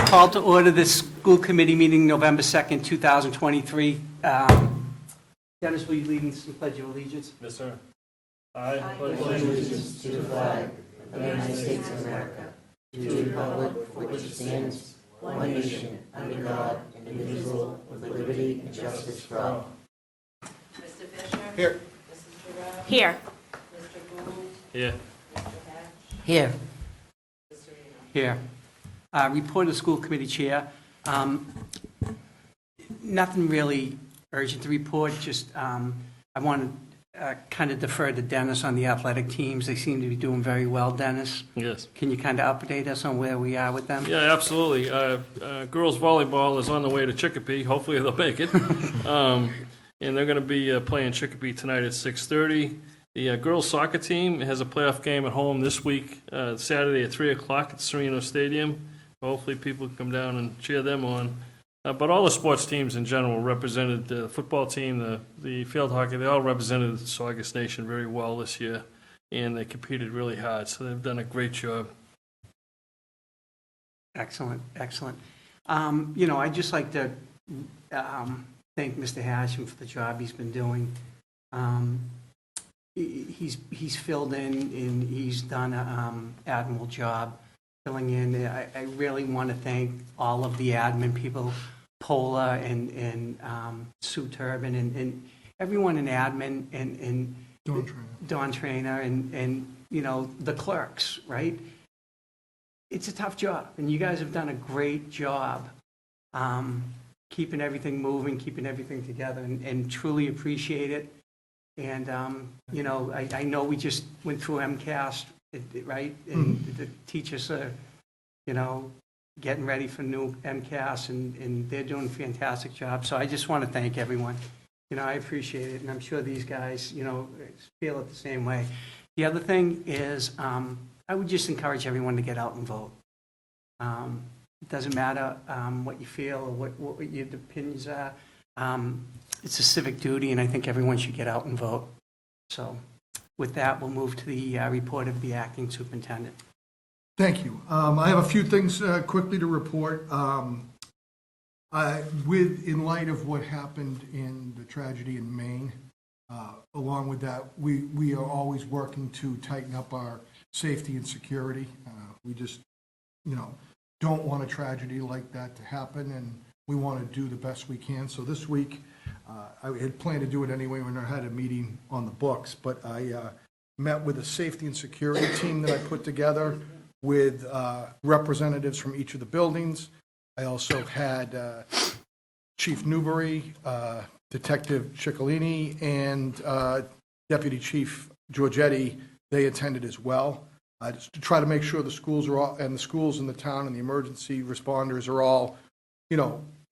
Call to order this school committee meeting November 2nd, 2023. Dennis, will you lead us in the Pledge of Allegiance? Yes, sir. I pledge allegiance to the flag of the United States of America, to the republic for which it stands, one nation, under God, indivisible, with liberty and justice for all. Mr. Fisher? Here. Mrs. Giroux? Here. Mr. Gould? Yeah. Mr. Hatch? Here. Mr. Reno? Here. Report of the school committee chair. Nothing really urgent to report, just I want to kind of defer to Dennis on the athletic teams. They seem to be doing very well, Dennis. Yes. Can you kind of update us on where we are with them? Yeah, absolutely. Girls volleyball is on the way to Chicopee. Hopefully they'll make it. And they're going to be playing Chicopee tonight at 6:30. The girls soccer team has a playoff game at home this week, Saturday at 3 o'clock at Sereno Stadium. Hopefully people can come down and cheer them on. But all the sports teams in general represented the football team, the field hockey, they all represented the Saugus Nation very well this year, and they competed really hard, so they've done a great job. Excellent, excellent. I'd just like to thank Mr. Hashem for the job he's been doing. He's filled in and he's done an admirable job filling in. I really want to thank all of the admin people, Pola and Sue Turbin and everyone in admin and Dawn Trainer and the clerks, right? It's a tough job, and you guys have done a great job keeping everything moving, keeping everything together, and truly appreciate it. And, I know we just went through MCAS, right? And the teachers are, getting ready for new MCAS, and they're doing a fantastic job. So I just want to thank everyone. I appreciate it, and I'm sure these guys, feel it the same way. The other thing is, I would just encourage everyone to get out and vote. It doesn't matter what you feel or what your opinions are. It's a civic duty, and I think everyone should get out and vote. So with that, we'll move to the report of the acting superintendent. Thank you. I have a few things quickly to report. In light of what happened in the tragedy in Maine, along with that, we are always working to tighten up our safety and security. We just, don't want a tragedy like that to happen, and we want to do the best we can. So this week, I had planned to do it anyway when I had a meeting on the books, but I met with a safety and security team that I put together with representatives from each of the buildings. I also had Chief Newbury, Detective Ciccolini, and Deputy Chief Giorgetti. They attended as well, just to try to make sure the schools are all, and the schools in the town and the emergency responders are all,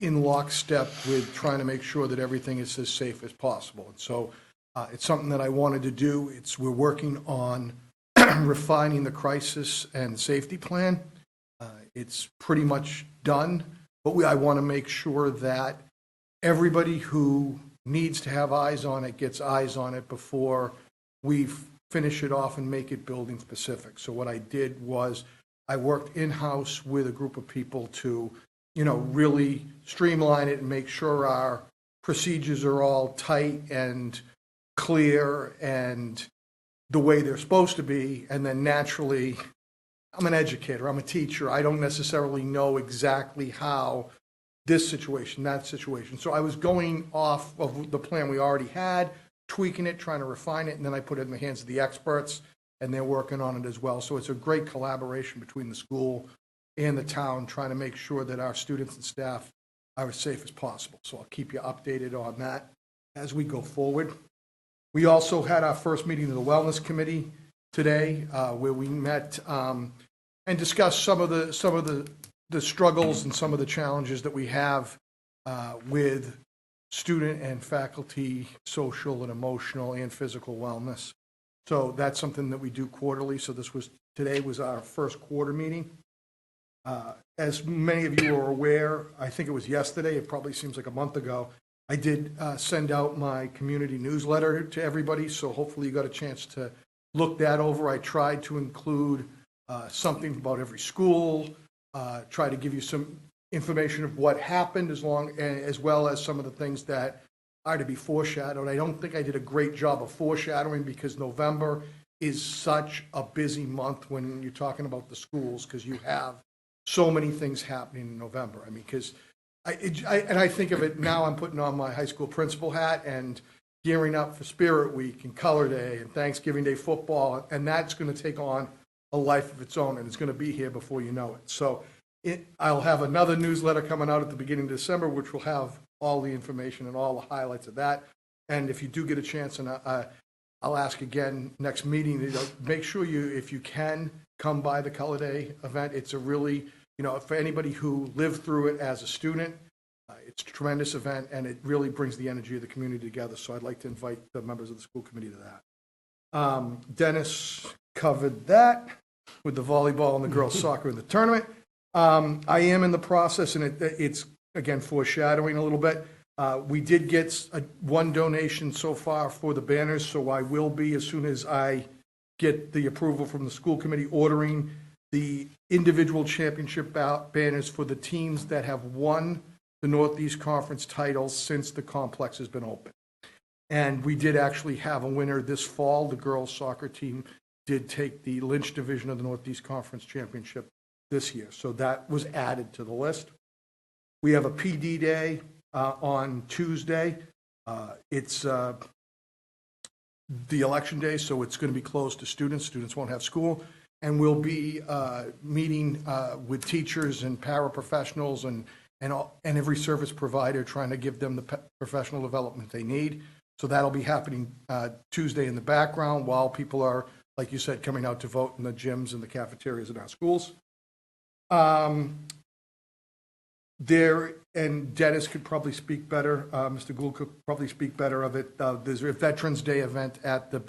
in lockstep with trying to make sure that everything is as safe as possible. And so it's something that I wanted to do. We're working on refining the crisis and safety plan. It's pretty much done, but I want to make sure that everybody who needs to have eyes on it gets eyes on it before we finish it off and make it building specific. So what I did was I worked in-house with a group of people to really streamline it and make sure our procedures are all tight and clear and the way they're supposed to be. And then naturally, I'm an educator, I'm a teacher. I don't necessarily know exactly how this situation, that situation. So I was going off of the plan we already had, tweaking it, trying to refine it, and then I put it in the hands of the experts, and they're working on it as well. So it's a great collaboration between the school and the town, trying to make sure that our students and staff are as safe as possible. So I'll keep you updated on that as we go forward. We also had our first meeting of the Wellness Committee today, where we met and discussed some of the struggles and some of the challenges that we have with student and faculty social and emotional and physical wellness. So that's something that we do quarterly. So today was our first quarter meeting. As many of you are aware, I think it was yesterday, it probably seems like a month ago, I did send out my community newsletter to everybody, so hopefully you got a chance to look that over. I tried to include something about every school, try to give you some information of what happened as well as some of the things that are to be foreshadowed. I don't think I did a great job of foreshadowing because November is such a busy month when you're talking about the schools, because you have so many things happening in November. I mean, because I think of it now, I'm putting on my high school principal hat and gearing up for Spirit Week and Color Day and Thanksgiving Day football, and that's going to take on a life of its own, and it's going to be here before you know it. So I'll have another newsletter coming out at the beginning of December, which will have all the information and all the highlights of that. And if you do get a chance, and I'll ask again next meeting, make sure you, if you can, come by the Color Day event. It's a really, for anybody who lived through it as a student, it's a tremendous event, and it really brings the energy of the community together. So I'd like to invite the members of the school committee to that. Dennis covered that with the volleyball and the girls' soccer in the tournament. I am in the process, and it's, again, foreshadowing a little bit. We did get one donation so far for the banners, so I will be, as soon as I get the approval from the school committee, ordering the individual championship banners for the teams that have won the Northeast Conference titles since the complex has been open. And we did actually have a winner this fall. The girls' soccer team did take the Lynch division of the Northeast Conference Championship this year. So that was added to the list. We have a PD day on Tuesday. It's the election day, so it's going to be closed to students. Students won't have school. And we'll be meeting with teachers and paraprofessionals and every service provider, trying to give them the professional development they need. So that'll be happening Tuesday in the background while people are, like you said, coming out to vote in the gyms and the cafeterias in our schools. And Dennis could probably speak better, Mr. Gould could probably speak better of it. There's a Veterans Day event at the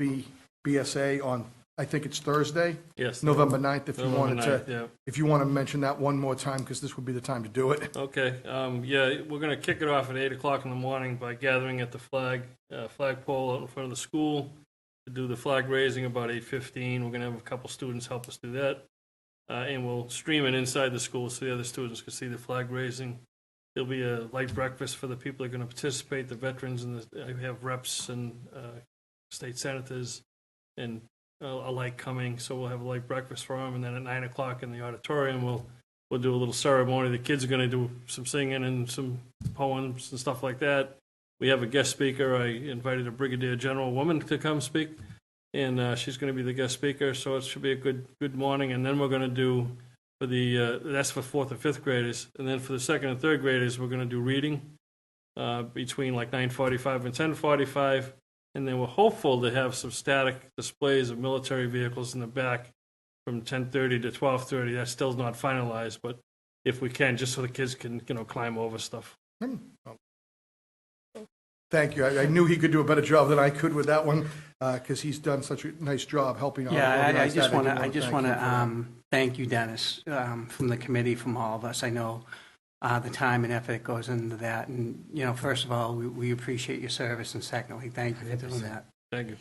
BSA on, I think it's Thursday? Yes. November 9th, if you November wanted 9th, to, yeah. if you want to mention that one more time, because this would be the time to do it. Okay, yeah, we're gonna kick it off at 8 o'clock in the morning by gathering at the flagpole out in front of the school to do the flag raising about 8:15. We're gonna have a couple students help us do that. And we'll stream it inside the school so the other students can see the flag raising. There'll be a light breakfast for the people that are gonna participate, the veterans, and we have reps and state senators and alike coming, so we'll have a light breakfast for them, and then at 9 o'clock in the auditorium, we'll do a little ceremony. The kids are going to do some singing and some poems and stuff like that. We have a guest speaker. I invited a Brigadier General woman to come speak, and she's going to be the guest speaker, so it should be a good morning. And then we're going to do, for the that's for 4th and 5th graders, and then for the 2nd and 3rd graders, we're going to do reading between like 9:45 and 10:45. And then we're hopeful to have some static displays of military vehicles in the back from 10:30 to 12:30. That's still not finalized, but if we can, just so the kids can, climb over stuff. Thank you. I knew he could do a better job than I could with that one, because he's done such a nice job helping out. Yeah, organize that. I just want to thank you, Dennis, from the committee, from all of us. I know the time and effort that goes into that. And, first of all, we appreciate your service. And secondly, thank you for doing that. Thank you.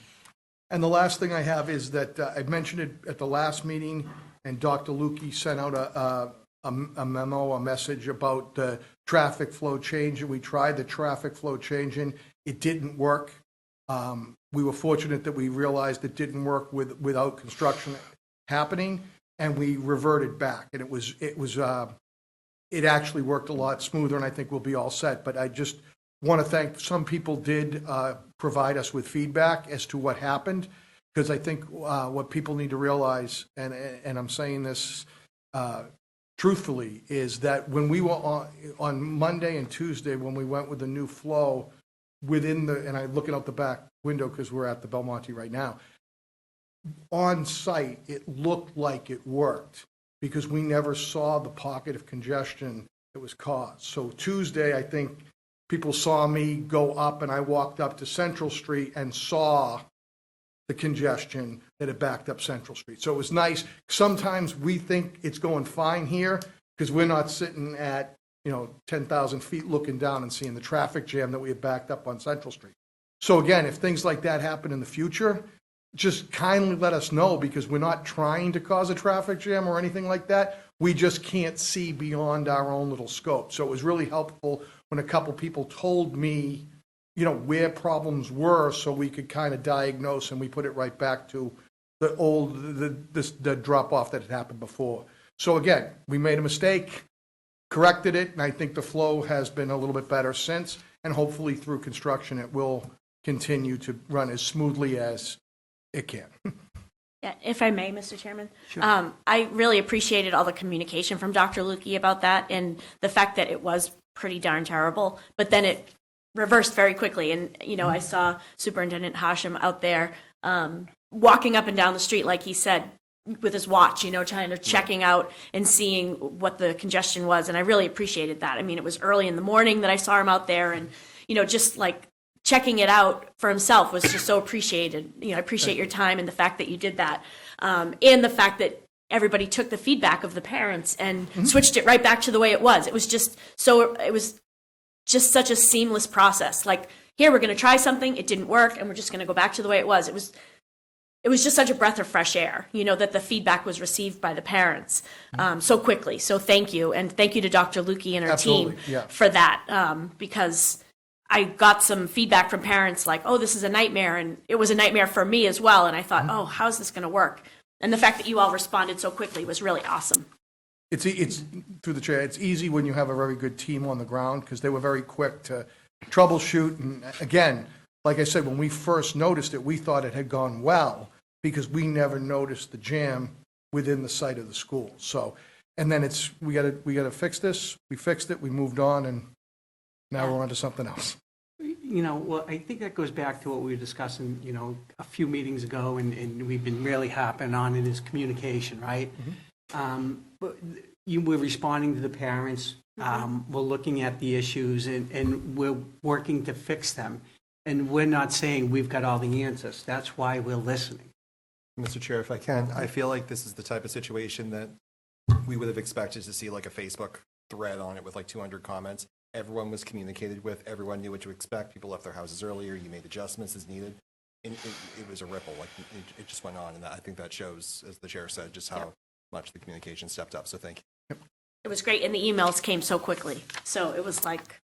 And the last thing I have is that I mentioned it at the last meeting, and Dr. Lukey sent out a memo, a message about the traffic flow change. And we tried the traffic flow changing. It didn't work. We were fortunate that we realized it didn't work without construction happening, and we reverted back. And it actually worked a lot smoother, and I think we'll be all set. But I just want to thank, some people did provide us with feedback as to what happened, because I think what people need to realize, and I'm saying this truthfully, is that when we were on Monday and Tuesday, when we went with the new flow and I'm looking out the back window because we're at the Belmonte right now, on site, it looked like it worked, because we never saw the pocket of congestion that was caused. So Tuesday, I think people saw me go up, and I walked up to Central Street and saw the congestion that had backed up Central Street. So it was nice. Sometimes we think it's going fine here because we're not sitting at 10,000 feet looking down and seeing the traffic jam that we had backed up on Central Street. So again, if things like that happen in the future, just kindly let us know, because we're not trying to cause a traffic jam or anything like that. We just can't see beyond our own little scope. So it was really helpful when a couple people told me, where problems were, so we could kind of diagnose, and we put it right back to the drop off that had happened before. So again, we made a mistake, corrected it, and I think the flow has been a little bit better since, and hopefully through construction, it will continue to run as smoothly as it can. Yeah, if I may, Mr. Chairman. I really appreciated all the communication from Dr. Lukey about that, and the fact that it was pretty darn terrible, but then it reversed very quickly. And, I saw Superintendent Hashem out there walking up and down the street, like he said, with his watch, checking out and seeing what the congestion was. And I really appreciated that. I mean, it was early in the morning that I saw him out there, and, just like checking it out for himself was just so appreciated. I appreciate your time and the fact that you did that. And the fact that everybody took the feedback of the parents and switched it right back to the way it was. It was just such a seamless process. Like, here, we're going to try something. It didn't work, and we're just going to go back to the way it was. It was just such a breath of fresh air, that the feedback was received by the parents so quickly. So thank you. And thank you to Dr. Lukey and her team for that, because I got some feedback from parents like, oh, this is a nightmare. And it was a nightmare for me as well. And I thought, oh, how's this going to work? And the fact that you all responded so quickly was really awesome. It's through the chair. It's easy when you have a very good team on the ground, because they were very quick to troubleshoot. And again, like I said, when we first noticed it, we thought it had gone well, because we never noticed the jam within the site of the school. So, and then we got to fix this. We fixed it. We moved on, and now we're on to something else. Well, I think that goes back to what we were discussing, a few meetings ago, and we've been really harping on it, is communication, right? But we're responding to the parents. We're looking at the issues, and we're working to fix them. And we're not saying we've got all the answers. That's why we're listening. Mr. Chair, if I can, I feel like this is the type of situation that we would have expected to see, like a Facebook thread on it with like 200 comments. Everyone was communicated with. Everyone knew what to expect. People left their houses earlier. You made adjustments as needed. And it was a ripple. Like it just went on. And I think that shows, as the chair said, just how much the communication stepped up. So thank you. It was great. And the emails came so quickly. So it was like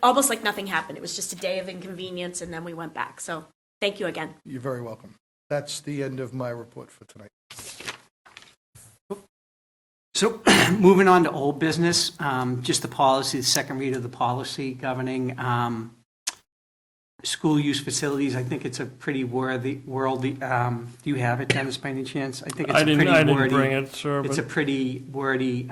almost like nothing happened. It was just a day of inconvenience, and then we went back. So thank you again. You're very welcome. That's the end of my report for tonight. So moving on to old business, just the policy, the second read of the policy governing school use facilities. I think it's a pretty wordy. Do you have it, Dennis, by any chance? I think it's I didn't wordy. bring it, sir. It's a pretty wordy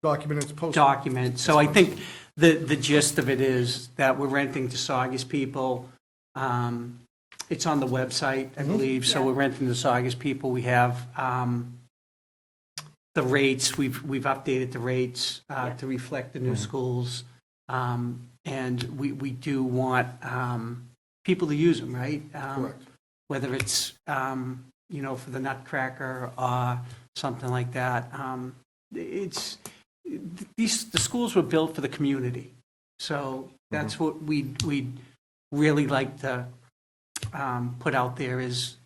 Document is posted. document. So I think the gist of it is that we're renting to Saugus people. It's on the website, I believe. So we're renting to Saugus people. We have the rates. We've updated the rates to reflect the new schools. And we do want people to use them, right? Correct. Whether it's, for the Nutcracker or something like that. The schools were built for the community. So that's what we'd really like to put out there is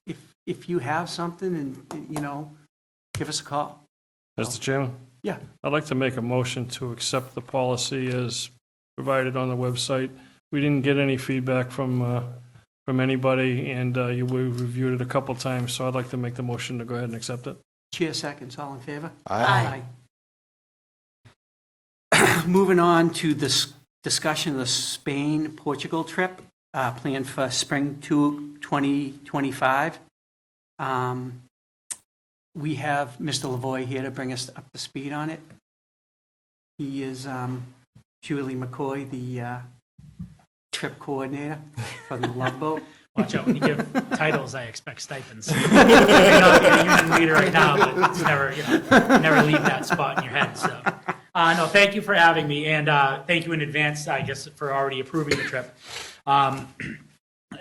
if you have something and, give us a call. Mr. Chairman? Yeah. I'd like to make a motion to accept the policy as provided on the website. We didn't get any feedback from anybody, and we reviewed it a couple times, so I'd like to make the motion to go ahead and accept it. Chair seconds, all in favor? Aye. Moving on to this discussion of the Spain-Portugal trip planned for spring 2025. We have Mr. Lavoy here to bring us up to speed on it. He is Julie McCoy, the trip coordinator for the Love Boat. Watch out, when you give titles, I expect stipends. I may not be a union leader right now, but it's never, never leave that spot in your head, so. No, thank you for having me, and thank you in advance, I guess, for already approving the trip. At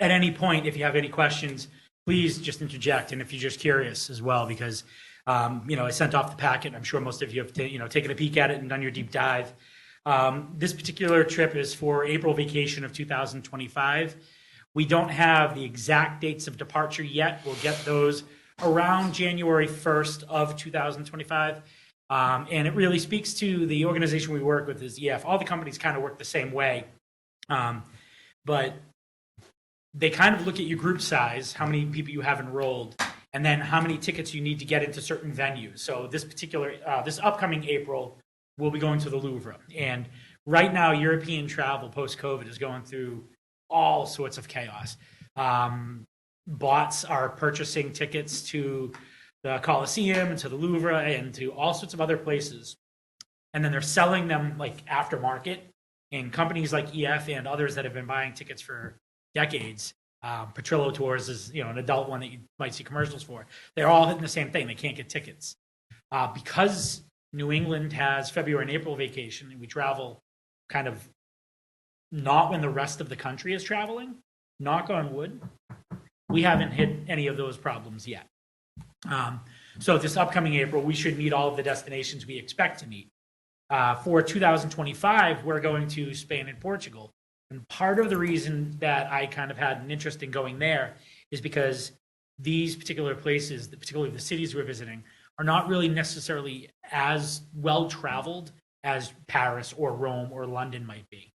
any point, if you have any questions, please just interject, and if you're just curious as well, because, I sent off the packet. I'm sure most of you have, taken a peek at it and done your deep dive. This particular trip is for April vacation of 2025. We don't have the exact dates of departure yet. We'll get those around January 1st of 2025. And it really speaks to the organization we work with is EF. All the companies kind of work the same way. But they kind of look at your group size, how many people you have enrolled, and then how many tickets you need to get into certain venues. So this upcoming April, we'll be going to the Louvre. And right now, European travel post-COVID is going through all sorts of chaos. Bots are purchasing tickets to the Colosseum and to the Louvre and to all sorts of other places. And then they're selling them like aftermarket. And companies like EF and others that have been buying tickets for decades, Petrillo Tours is an adult one that you might see commercials for. They're all hitting the same thing. They can't get tickets. Because New England has February and April vacation and we travel kind of not when the rest of the country is traveling, knock on wood, we haven't hit any of those problems yet. So this upcoming April, we should meet all of the destinations we expect to meet. For 2025, we're going to Spain and Portugal. And part of the reason that I kind of had an interest in going there is because these particular places, particularly the cities we're visiting, are not really necessarily as well traveled as Paris or Rome or London might be.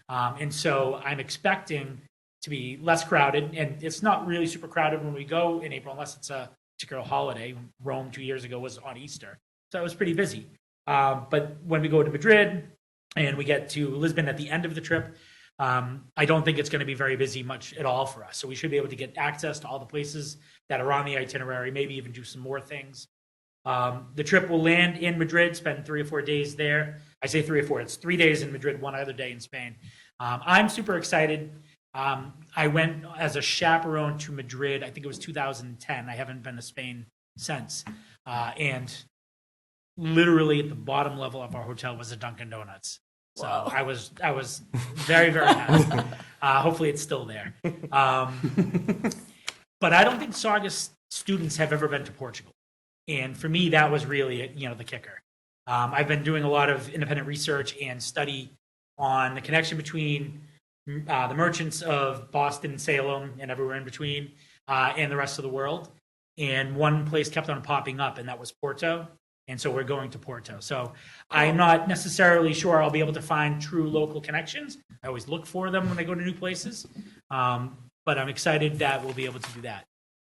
And so I'm expecting to be less crowded, and it's not really super crowded when we go in April unless it's a particular holiday. Rome 2 years ago was on Easter, so it was pretty busy. But when we go to Madrid and we get to Lisbon at the end of the trip, I don't think it's going to be very busy much at all for us. So we should be able to get access to all the places that are on the itinerary, maybe even do some more things. The trip will land in Madrid, spend 3 or 4 days there. I say 3 or 4, it's 3 days in Madrid, 1 other day in Spain. I'm super excited. I went as a chaperone to Madrid, I think it was 2010. I haven't been to Spain since. And literally at the bottom level of our hotel was a Dunkin' Donuts. So wow. I was very, very happy. Hopefully it's still there. But I don't think Saugus students have ever been to Portugal. And for me, that was really, the kicker. I've been doing a lot of independent research and study on the connection between the merchants of Boston, Salem, and everywhere in between, and the rest of the world. And one place kept on popping up, and that was Porto. And so we're going to Porto. So I'm not necessarily sure I'll be able to find true local connections. I always look for them when I go to new places. But I'm excited that we'll be able to do that.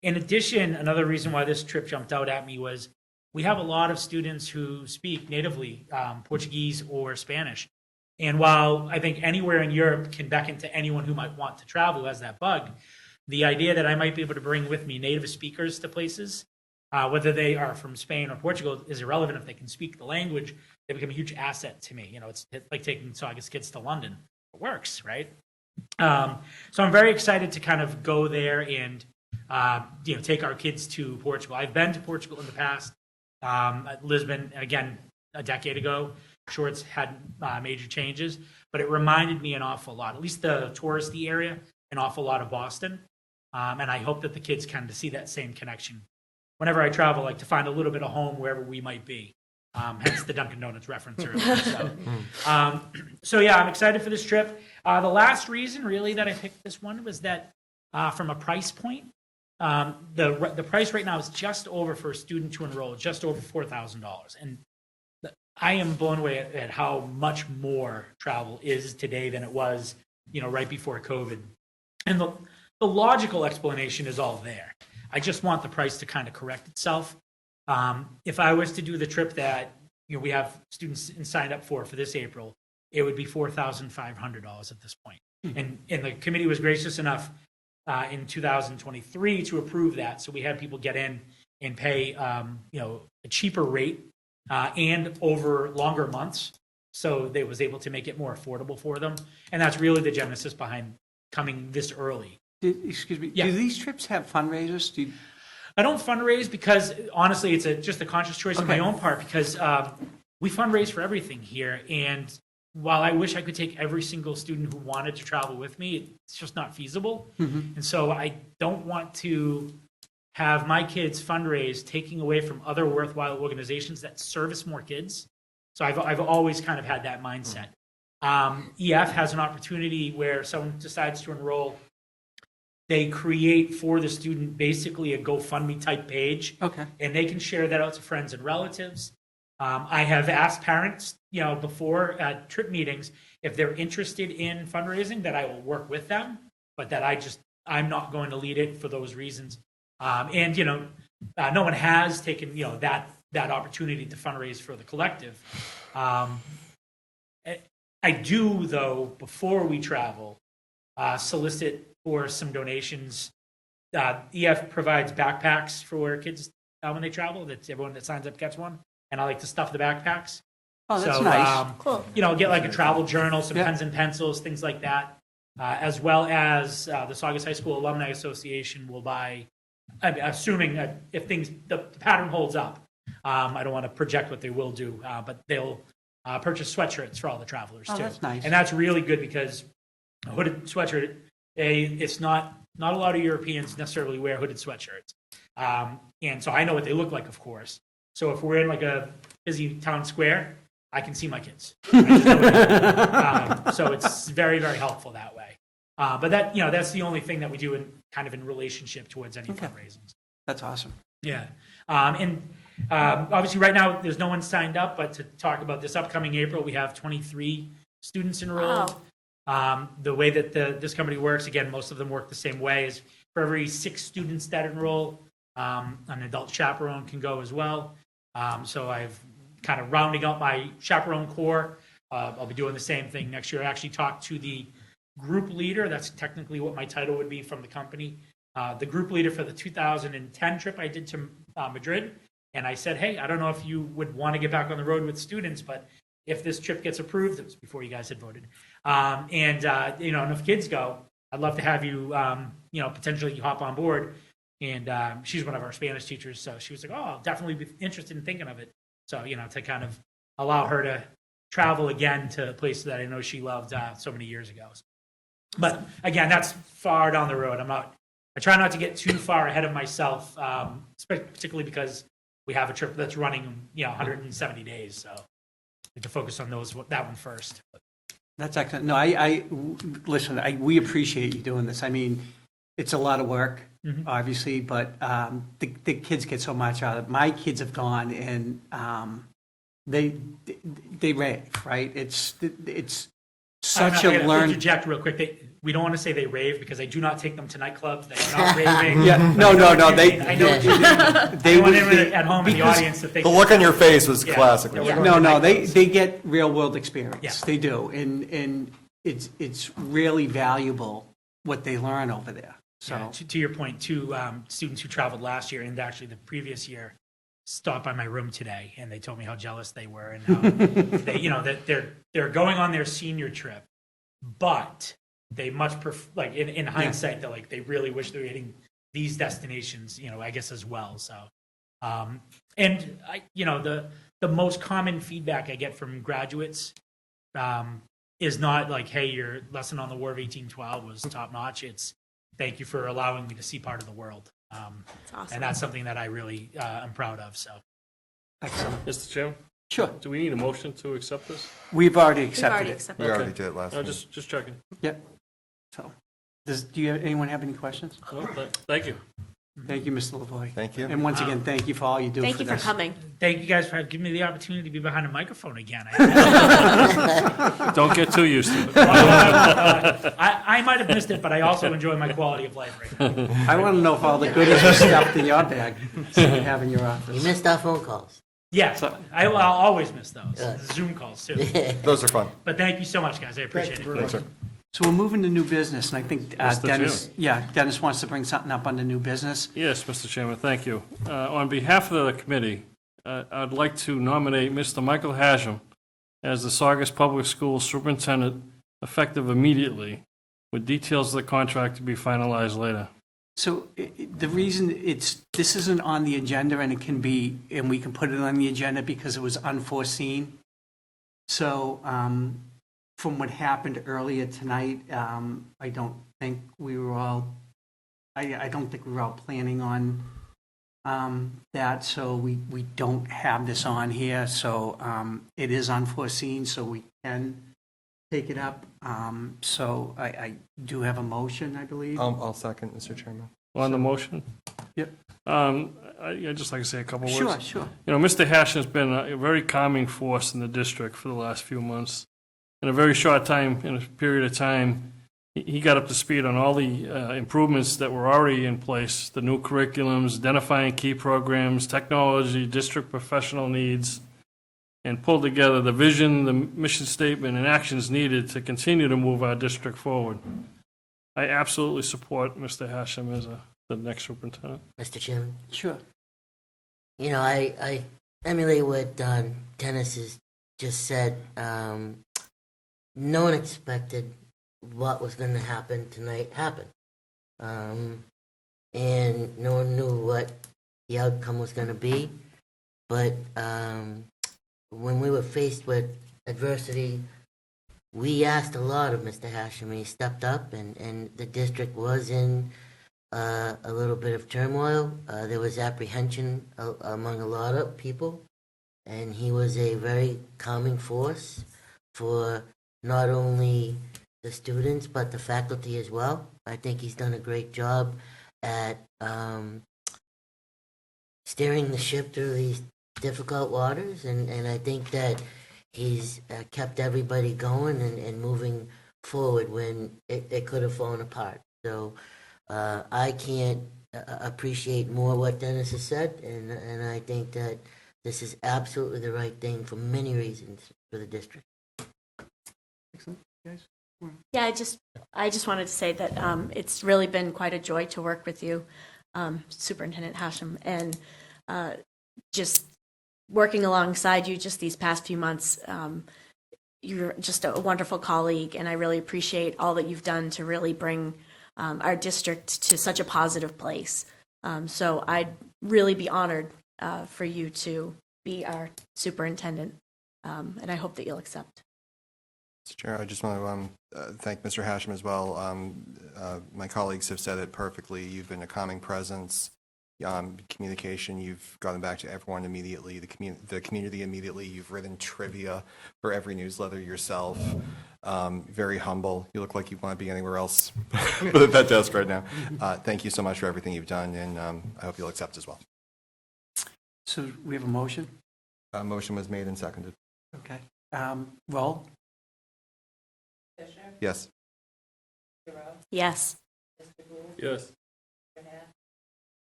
In addition, another reason why this trip jumped out at me was we have a lot of students who speak natively Portuguese or Spanish. And while I think anywhere in Europe can beckon to anyone who might want to travel who has that bug, the idea that I might be able to bring with me native speakers to places, whether they are from Spain or Portugal, is irrelevant. If they can speak the language, they become a huge asset to me. It's like taking Saugus kids to London. It works, right? So I'm very excited to kind of go there and take our kids to Portugal. I've been to Portugal in the past, Lisbon, again, a decade ago. Sure, it's had major changes, but it reminded me an awful lot, at least the touristy area, an awful lot of Boston. And I hope that the kids kind of see that same connection. Whenever I travel, I like to find a little bit of home wherever we might be. Hence the Dunkin' Donuts reference earlier. So yeah, I'm excited for this trip. The last reason really that I picked this one was that from a price point, the price right now is just over for a student to enroll, just over $4,000. And I am blown away at how much more travel is today than it was, right before COVID. And the logical explanation is all there. I just want the price to kind of correct itself. If I was to do the trip that we have students signed up for this April, it would be $4,500 at this point. And the committee was gracious enough in 2023 to approve that. So we had people get in and pay a cheaper rate and over longer months. So they was able to make it more affordable for them. And that's really the genesis behind coming this early. Excuse me, Yeah. Do these trips have fundraisers? I don't fundraise because honestly, it's just a conscious choice on my own part because we fundraise for everything here. And while I wish I could take every single student who wanted to travel with me, it's just not feasible. And so I don't want to have my kids fundraise taking away from other worthwhile organizations that service more kids. So I've always kind of had that mindset. EF has an opportunity where someone decides to enroll they create for the student basically a GoFundMe type page. Okay. And they can share that out to friends and relatives. I have asked parents, before at trip meetings, if they're interested in fundraising, that I will work with them, but that I'm not going to lead it for those reasons. And, no one has taken, that opportunity to fundraise for the collective. I do, though, before we travel, solicit for some donations. EF provides backpacks for kids when they travel. That's everyone that signs up gets one, and I like to stuff the backpacks. Oh, that's So, nice. Cool. Get like a travel journal, some Yeah. pens and pencils, things like that, as well as the Saugus High School Alumni Association will buy. I'm assuming that if the pattern holds up, I don't want to project what they will do, but they'll purchase sweatshirts for all the travelers Oh, too. that's nice. And that's really good because a hooded sweatshirt, it's not a lot of Europeans necessarily wear hooded sweatshirts. And so I know what they look like, of course. So if we're in like a busy town square, I can see my kids. I just know what they do. So it's very, very helpful that way. But that's the only thing that we do in relationship towards any Okay. fundraisings. That's awesome. Yeah. Obviously right now there's no one signed up, but to talk about this upcoming April, we have 23 students enrolled. The way that this company works, again, most of them work the same way, is for every 6 students that enroll, an adult chaperone can go as well. So I've kind of rounding out my chaperone corps. I'll be doing the same thing next year. I actually talked to the group leader. That's technically what my title would be from the company. The group leader for the 2010 trip I did to Madrid. And I said, hey, I don't know if you would want to get back on the road with students, but if this trip gets approved, it was before you guys had voted, and if kids go, I'd love to have you, potentially hop on board. And she's one of our Spanish teachers, so she was like, oh, I'll definitely be interested in thinking of it. So, to kind of allow her to travel again to a place that I know she loved so many years ago. But again, that's far down the road. I try not to get too far ahead of myself, particularly because we have a trip that's running, 170 days. So we can focus on that one first. That's excellent. No, listen, we appreciate you doing this. I mean, it's a lot of work, obviously, but the kids get so much out of it. My kids have gone and they rave, right? It's such I'm a gonna learn. interject real quick. We don't want to say they rave because I do not take them to nightclubs. They are not raving. Yeah, no. They I know. they want would everyone at home in the because- audience to think. The look on your face was Yeah. classic. Yeah, we're going No, to no, nightclubs. they get real world experience. Yeah. They do, and it's really valuable what they learn over there. So Yeah, to your point, 2 students who traveled last year and actually the previous year stopped by my room today, and they told me how jealous they were and how that they're going on their senior trip, but they much prefer, in hindsight, they're like they really wish they were hitting these destinations, I guess as well. So, and the most common feedback I get from graduates is not like, hey, your lesson on the War of 1812 was top notch. It's thank you for allowing me to see part of the world. That's awesome. And that's something that I really am proud of. So excellent. Mr. Chairman, Sure, do we need a motion to accept this? we've already We've accepted already it. accepted We it. already did it last No, week. just checking. Yep. So, anyone have any questions? Well, thank you. Thank you, Mr. Lavoy. Thank you. And once again, thank you for all you do Thank for you for this. coming. thank you guys for giving me the opportunity to be behind a microphone again. Don't get too used to it. I might have missed it, but I also enjoy my quality of life right now. I want to know if all the goodies are stuffed in your bag that you have in your You office. missed our phone calls. Yeah, I'll always miss those. Yeah. Zoom calls too. Those are fun. But thank you so much, guys. I appreciate it. Thanks, sir. So we're moving to new business, and I think Mr. Dennis wants to bring something up under new business. Yes, Mr. Chairman, thank you. On behalf of the committee, I'd like to nominate Mr. Michael Hashem as the Saugus Public Schools Superintendent, effective immediately, with details of the contract to be finalized later. So the reason this isn't on the agenda, and we can put it on the agenda because it was unforeseen. So from what happened earlier tonight, I don't think we were all planning on that. So we don't have this on here. So it is unforeseen. So we can take it up. So I do have a motion, I believe. I'll second, Mr. Chairman. On the motion? Yep. I'd just like to say a couple words. Sure, sure. You know, Mr. Hasham's been a very calming force in the district for the last few months. In a very short time, in a period of time, he got up to speed on all the improvements that were already in place, the new curriculums, identifying key programs, technology, district professional needs, and pulled together the vision, the mission statement, and actions needed to continue to move our district forward. I absolutely support Mr. Hasham as the next superintendent. Mr. Chairman, Sure. you know, I emulate what Dennis has just said. No one expected what was going to happen tonight happen. And no one knew what the outcome was going to be. But when we were faced with adversity, we asked a lot of Mr. Hasham. He stepped up, and the district was in a little bit of turmoil. There was apprehension among a lot of people, and he was a very calming force for not only the students but the faculty as well. I think he's done a great job at steering the ship through these difficult waters, and I think that he's kept everybody going and moving forward when it could have fallen apart. So I can't appreciate more what Dennis has said, and I think that this is absolutely the right thing for many reasons for the district. Excellent. Guys? Yeah, I just wanted to say that it's really been quite a joy to work with you, Superintendent Hasham, and just working alongside you just these past few months. You're just a wonderful colleague, and I really appreciate all that you've done to really bring our district to such a positive place. So I'd really be honored for you to be our superintendent, and I hope that you'll accept. Mr. Chair, I just want to thank Mr. Hasham as well. My colleagues have said it perfectly. You've been a calming presence. Communication, you've gotten back to everyone immediately, the community immediately. You've written trivia for every newsletter yourself. Very humble. You look like you want to be anywhere else but at that desk right now. Thank you so much for everything you've done, and I hope you'll accept as well. So we have a motion? Motion was made and seconded. Okay. Roll? Fisher, Yes. Mr. Rowe, Yes. Mr. Gould, Yes. Mr. Hash,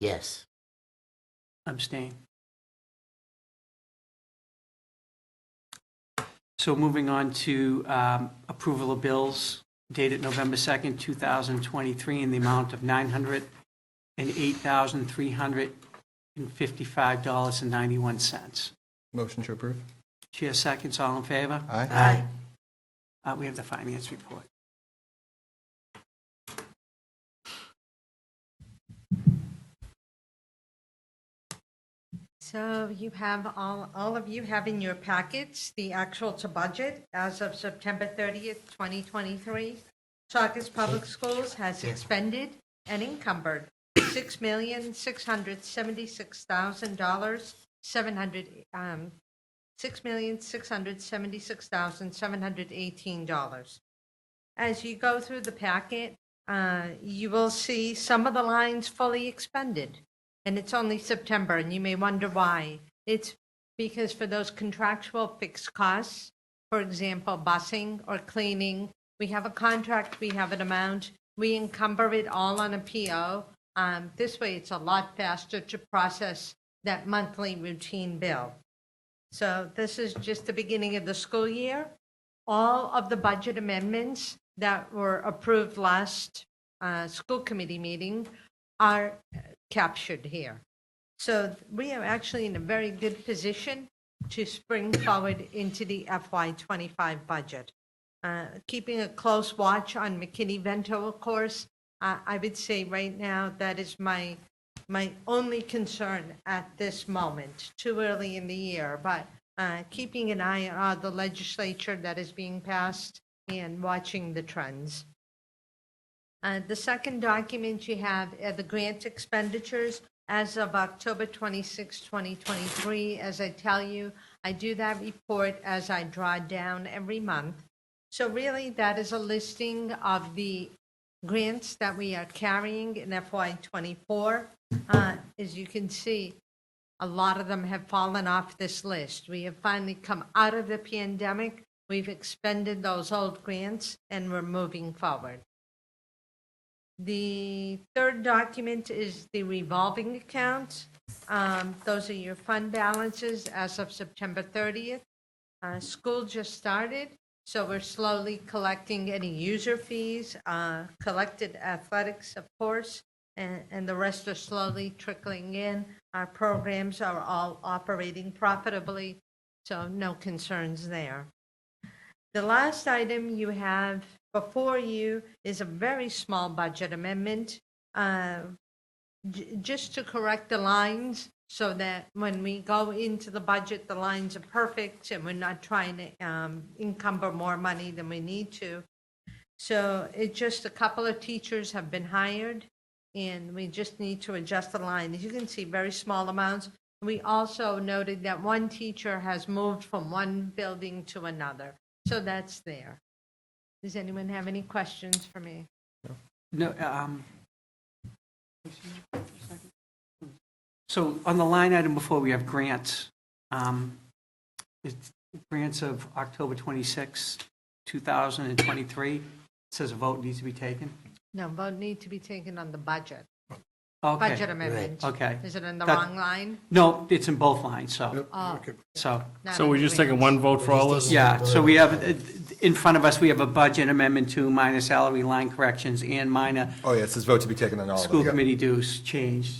Yes. Abstain. So moving on to approval of bills dated November 2nd, 2023, in the amount of $908,355.91. Motion to approve. Chair seconds, all in favor? Aye. We have the finance report. So you have, all of you have in your packets the actual to budget as of September 30th, 2023. Saugus Public Schools has expended and encumbered $6,676,718. As you go through the packet, you will see some of the lines fully expended. And it's only September, and you may wonder why. It's because for those contractual fixed costs, for example, busing or cleaning, we have a contract, we have an amount, we encumber it all on a PO. This way, it's a lot faster to process that monthly routine bill. So this is just the beginning of the school year. All of the budget amendments that were approved last school committee meeting are captured here. So we are actually in a very good position to spring forward into the FY25 budget. Keeping a close watch on McKinney-Vento, of course, I would say right now that is my only concern at this moment, too early in the year, but keeping an eye on the legislature that is being passed and watching the trends. The second document you have are the grant expenditures as of October 26, 2023. As I tell you, I do that report as I draw down every month. So really, that is a listing of the grants that we are carrying in FY '24. As you can see, a lot of them have fallen off this list. We have finally come out of the pandemic. We've expended those old grants, and we're moving forward. The third document is the revolving accounts. Those are your fund balances as of September 30th. School just started, so we're slowly collecting any user fees, collected athletics, of course, and the rest are slowly trickling in. Our programs are all operating profitably, so no concerns there. The last item you have before you is a very small budget amendment, just to correct the lines so that when we go into the budget, the lines are perfect and we're not trying to encumber more money than we need to. So it's just a couple of teachers have been hired, and we just need to adjust the line. As you can see, very small amounts. We also noted that one teacher has moved from one building to another. So that's there. Does anyone have any questions for me? No, so on the line item before, we have grants. It's grants of October 26, 2023. It says a vote needs to be taken. No, vote need to be taken on the budget. Okay. Budget amendment. Okay. Is it in the That- wrong line? No, it's in both lines, so, Oh, so, not So in we're the just taking grants. one vote for all this? yeah, so we have, in front of us, we have a budget amendment to minor salary line corrections and minor Oh, yeah, it says vote to be taken on all of school them. committee dues changed.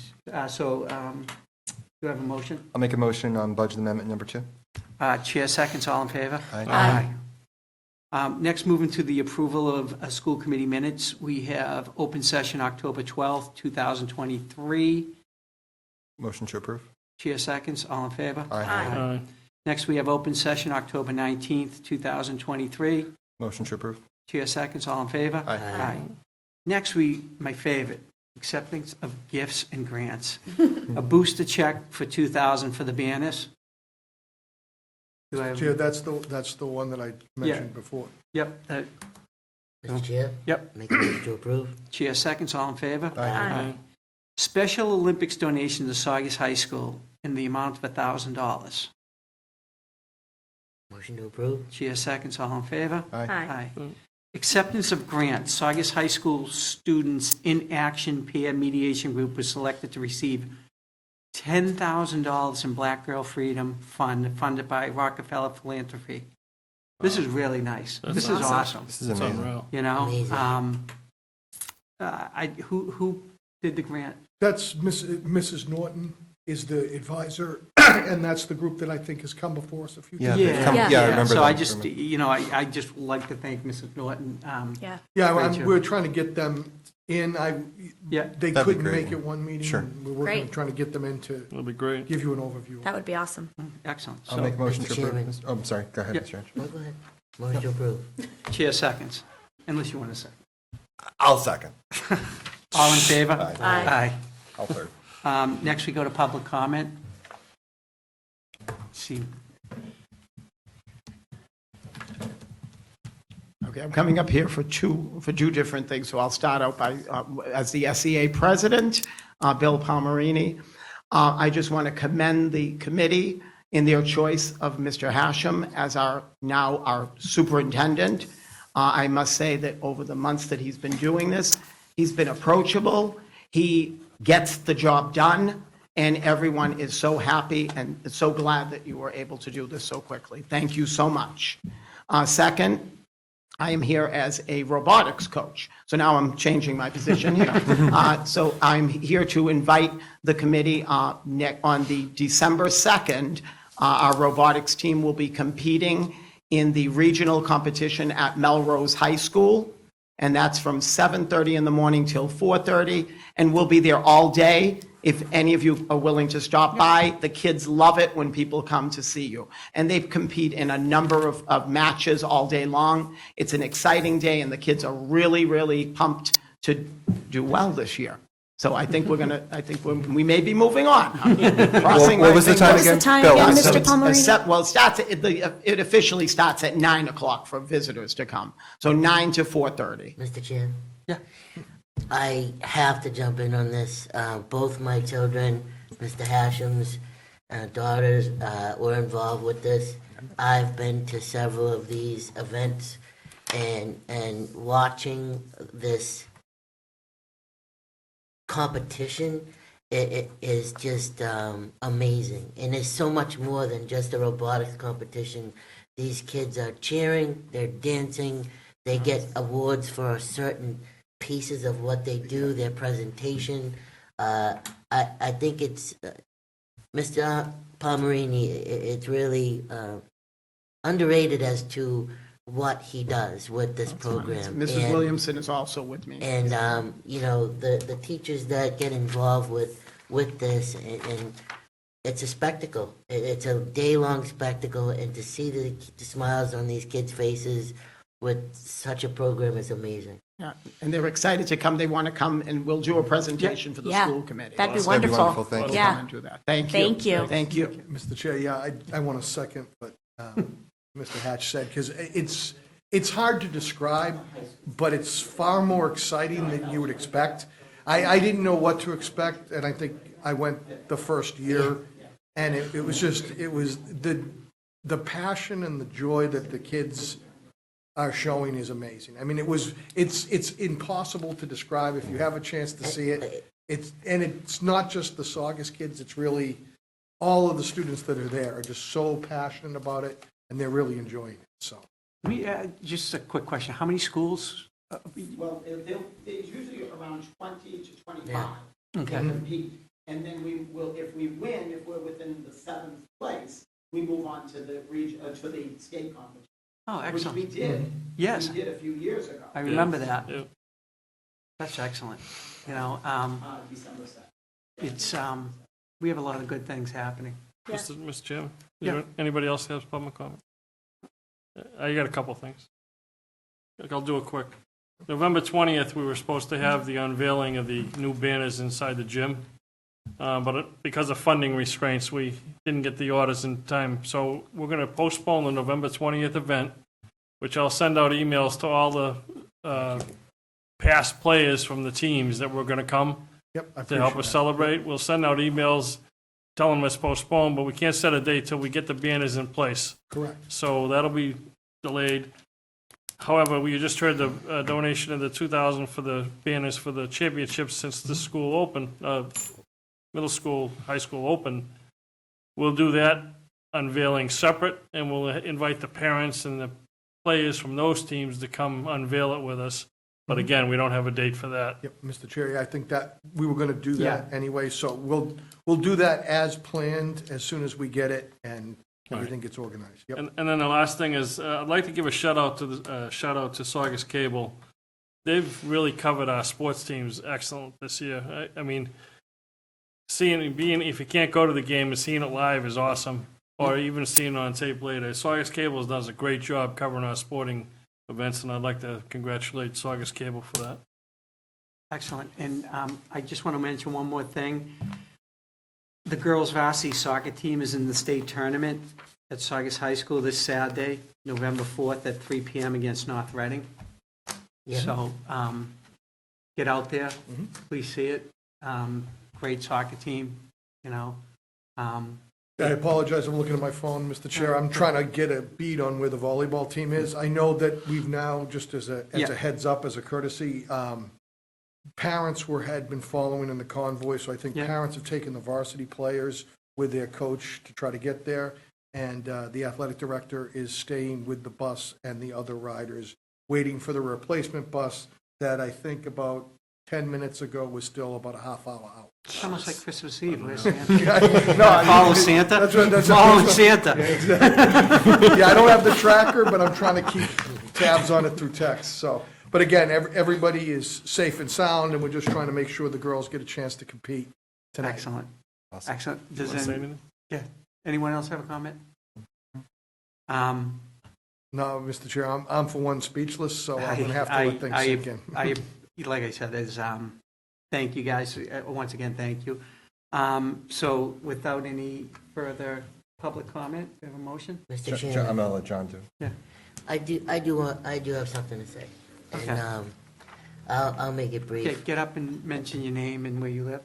So, do you have a motion? I'll make a motion on budget amendment number 2. Chair seconds, all in favor? Aye. Next, moving to the approval of school committee minutes, we have open session October 12th, 2023. Motion to approve. Chair seconds, all in favor? Aye. Next, we have open session October 19th, 2023. Motion to approve. Chair seconds, all in favor? Aye. Next, my favorite, acceptance of gifts and grants. A booster check for $2,000 for the banners. Do I have- Chair, that's the one that I mentioned before. Yep, Mr. Chair? Yep. Make a motion to approve? Chair seconds, all in favor? Aye. Special Olympics donation to Saugus High School in the amount of $1,000. Motion to approve? Chair seconds, all in favor? Aye. Aye. Acceptance of grant. Saugus High School Students in Action Peer Mediation Group was selected to receive $10,000 in Black Girl Freedom Fund funded by Rockefeller Philanthropy. This is really nice. That's This is awesome. This is It's amazing. unreal. You know, Amazing. who did the grant? That's Mrs. Norton is the advisor, and that's the group that I think has come before us a few Yeah, times. they've come- Yeah. yeah, I remember So I that. just, I just like to thank Mrs. Norton. Yeah. Yeah, Great job. we're trying to get them in. Yeah. They That'd be couldn't great. make it one meeting. Sure. and We're working on Great. trying to get them in to That'll be great. give you an overview. That would be awesome. Excellent. I'll So, make a motion Mr. to approve. Chairman. Oh, I'm sorry. Go ahead, Yeah. Mr. Edge. No, go ahead. Motion to approve. Chair seconds, unless you want to say. I'll second. All in favor? Aye. Aye. I'll third. Next, we go to public comment. See, Okay, I'm coming up here for two different things, so I'll start out by, as the SEA president, Bill Palmerini. I just want to commend the committee in their choice of Mr. Hashem as our superintendent. I must say that over the months that he's been doing this, he's been approachable, he gets the job done, and everyone is so happy and so glad that you were able to do this so quickly. Thank you so much. Second, I am here as a robotics coach. So now I'm changing my position here. So I'm here to invite the committee on the December 2nd. Our robotics team will be competing in the regional competition at Melrose High School. And that's from 7:30 in the morning till 4:30. And we'll be there all day. If any of you are willing to stop by, the kids love it when people come to see you. And they compete in a number of matches all day long. It's an exciting day, and the kids are really, really pumped to do well this year. So I think we may be moving on. I mean, crossing What my was the fingers. time What was the again? time Bill, again, I'm Mr. sorry. Palmerini? Well, it officially starts at 9 o'clock for visitors to come. So 9 to 4:30. Mr. Chair? Yeah. I have to jump in on this. Both my children, Mr. Hashem's daughters, were involved with this. I've been to several of these events, and watching this competition, it is just amazing. And it's so much more than just a robotics competition. These kids are cheering, they're dancing, they get awards for certain pieces of what they do, their presentation. I think it's, Mr. Palmerini, it's really underrated as to what he does with this program. Mrs. And- Williamson is also with me. and the teachers that get involved with this, and it's a spectacle. It's a day-long spectacle, and to see the smiles on these kids' faces with such a program is amazing. Yeah, and they're excited to come. They want to come, and we'll do a presentation for the Yeah, school committee. That'd be That'd be wonderful. wonderful. Thank you. Come Yeah. and do that. Thank you. Thank you. Thank you. Mr. Chair, yeah, I want to second what Mr. Hatch said, because it's hard to describe, but it's far more exciting than you would expect. I didn't know what to expect, and I think I went the first year, and it was the passion and the joy that the kids are showing is amazing. I mean, it's impossible to describe. If you have a chance to see it, it's not just the Saugus kids, it's really all of the students that are there are just so passionate about it, and they're really enjoying it, so. Just a quick question. How many schools? Well, there's usually around 20 to 25 Yeah. Okay. that compete. And then we will, if we win, if we're within the 7th place, we move on to the to the state competition. Oh, Which we excellent. did. Yes. We did a few years ago, I remember that. Yeah. That's excellent. You know, December 2nd. it's, we have a lot of good things happening. Mr. Chairman, Yeah. anybody else has public comment? I got a couple things. I'll do it quick. November 20th, we were supposed to have the unveiling of the new banners inside the gym. But because of funding restraints, we didn't get the orders in time. So we're going to postpone the November 20th event, which I'll send out emails to all the past players from the teams that were going to come Yep, I to help appreciate us that. celebrate. We'll send out emails telling them it's postponed, but we can't set a date till we get the banners in place. Correct. So that'll be delayed. However, we just heard the donation of the 2,000 for the banners for the championships since the school opened, middle school, high school open. We'll do that unveiling separate, and we'll invite the parents and the players from those teams to come unveil it with us. But again, we don't have a date for that. Yep, Mr. Chair, I think that we were going to do that anyway, so we'll do that as planned as soon as we get it and everything gets organized. Yep. And then the last thing is, I'd like to give a shout out to Saugus Cable. They've really covered our sports teams excellent this year. I mean, if you can't go to the game and seeing it live is awesome, or even seeing it on tape later. Saugus Cable does a great job covering our sporting events, and I'd like to congratulate Saugus Cable for that. Excellent. And I just want to mention one more thing. The girls varsity soccer team is in the state tournament at Saugus High School this Saturday, November 4th at 3 p.m. against North Reading. Yeah. So get out there, please see it. Great soccer team, you know. I apologize, I'm looking at my phone, Mr. Chair. I'm trying to get a beat on where the volleyball team is. I know that we've now, just as a Yeah. heads up, as a courtesy, parents had been following in the convoy, so I think Yeah. parents have taken the varsity players with their coach to try to get there. And the athletic director is staying with the bus and the other riders, waiting for the replacement bus that I think about 10 minutes ago was still about a half hour out. It's almost like Christmas Eve. Where's Santa? No, I- Follow Santa? That's Following what- Santa. Yeah, I don't have the tracker, but I'm trying to keep tabs on it through text, so. But again, everybody is safe and sound, and we're just trying to make sure the girls get a chance to compete tonight. Excellent. Awesome. Excellent. Does Want to say any- anything? yeah. Anyone else have a comment? No, Mr. Chair, I'm for one speechless, so I'm going to have to let things sink in. Like I said, there's thank you guys. Once again, thank you. So without any further public comment, we have a motion? Mr. I'm Chairman, going to let John do. I do have something to say. And, Okay. I'll make it brief. Okay, get up and mention your name and where you live.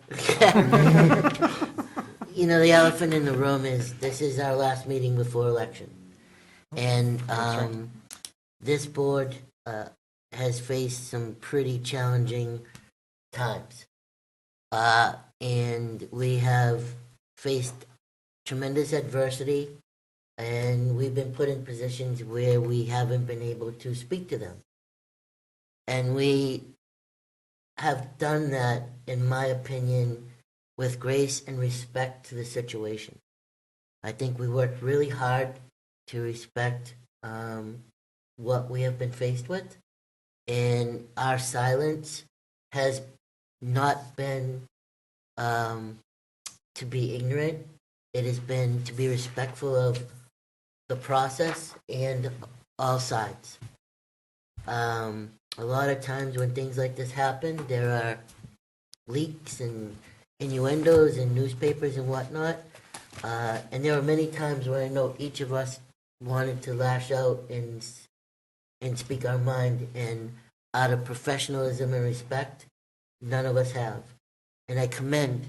You know, the elephant in the room is, this is our last meeting before election. And this board has faced some pretty challenging times. And we have faced tremendous adversity, and we've been put in positions where we haven't been able to speak to them. And we have done that, in my opinion, with grace and respect to the situation. I think we worked really hard to respect what we have been faced with, and our silence has not been to be ignorant. It has been to be respectful of the process and all sides. A lot of times when things like this happen, there are leaks and innuendos in newspapers and whatnot. And there are many times where I know each of us wanted to lash out and speak our mind, and out of professionalism and respect, none of us have. And I commend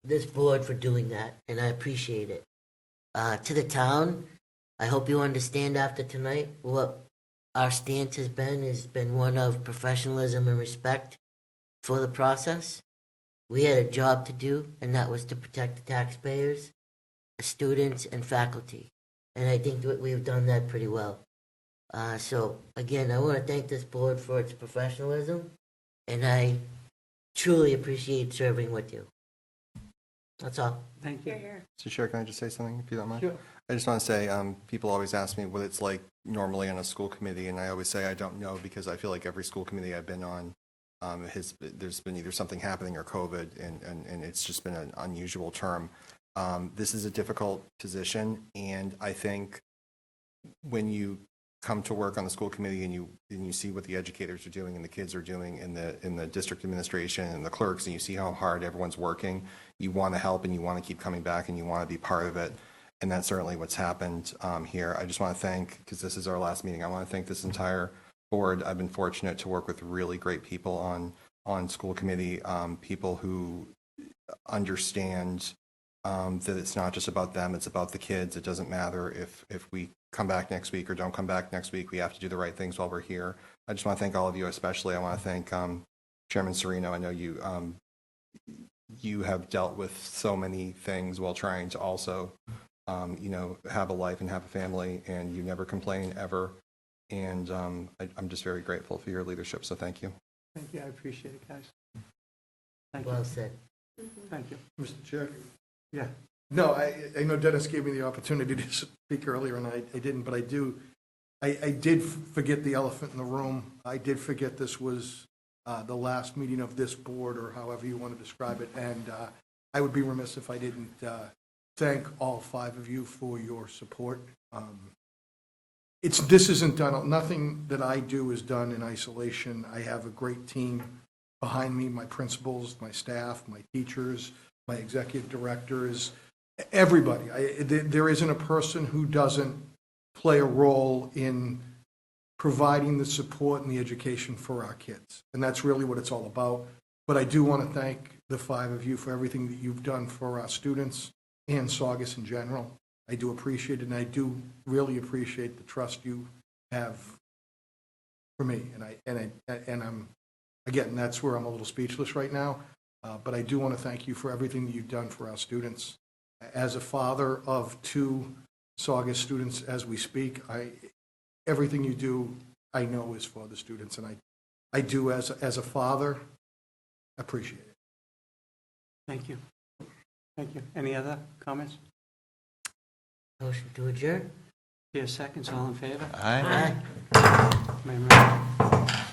this board for doing that, and I appreciate it. To the town, I hope you understand after tonight what our stance has been one of professionalism and respect for the process. We had a job to do, and that was to protect the taxpayers, the students, and faculty. And I think that we've done that pretty well. So, again, I want to thank this board for its professionalism, and I truly appreciate serving with you. That's all. Thank you. Mr. Chair, can I just say something, if you don't mind? Sure. I just want to say, people always ask me what it's like normally on a school committee, and I always say I don't know, because I feel like every school committee I've been on, there's been either something happening or COVID, and it's just been an unusual term. This is a difficult position, and I think when you come to work on the school committee and you see what the educators are doing and the kids are doing in the district administration and the clerks, and you see how hard everyone's working, you want to help and you want to keep coming back and you want to be part of it. And that's certainly what's happened here. I just want to thank, because this is our last meeting, I want to thank this entire board. I've been fortunate to work with really great people on school committee, people who understand that it's not just about them, it's about the kids. It doesn't matter if we come back next week or don't come back next week. We have to do the right things while we're here. I just want to thank all of you, especially. I want to thank Chairman Serino. I know you have dealt with so many things while trying to also have a life and have a family, and you never complain ever. And I'm just very grateful for your leadership, so thank you. Thank you, I appreciate it, guys. Thank you. Well said. Thank you. Mr. Chair? Yeah. No, I know Dennis gave me the opportunity to speak earlier, and I didn't, but I did forget the elephant in the room. I did forget this was the last meeting of this board, or however you want to describe it, and I would be remiss if I didn't thank all 5 of you for your support. This isn't done, nothing that I do is done in isolation. I have a great team behind me, my principals, my staff, my teachers, my executive directors, everybody. There isn't a person who doesn't play a role in providing the support and the education for our kids. And that's really what it's all about. But I do want to thank the 5 of you for everything that you've done for our students and Saugus in general. I do appreciate it, and I do really appreciate the trust you have for me. And I'm, again, that's where I'm a little speechless right now. But I do want to thank you for everything that you've done for our students. As a father of 2 Saugus students as we speak, everything you do, I know, is for the students, and I do, as a father, appreciate it. Thank you. Thank you. Any other comments? Motion to adjourn? Here, seconds, all in favor? Aye. May I remember?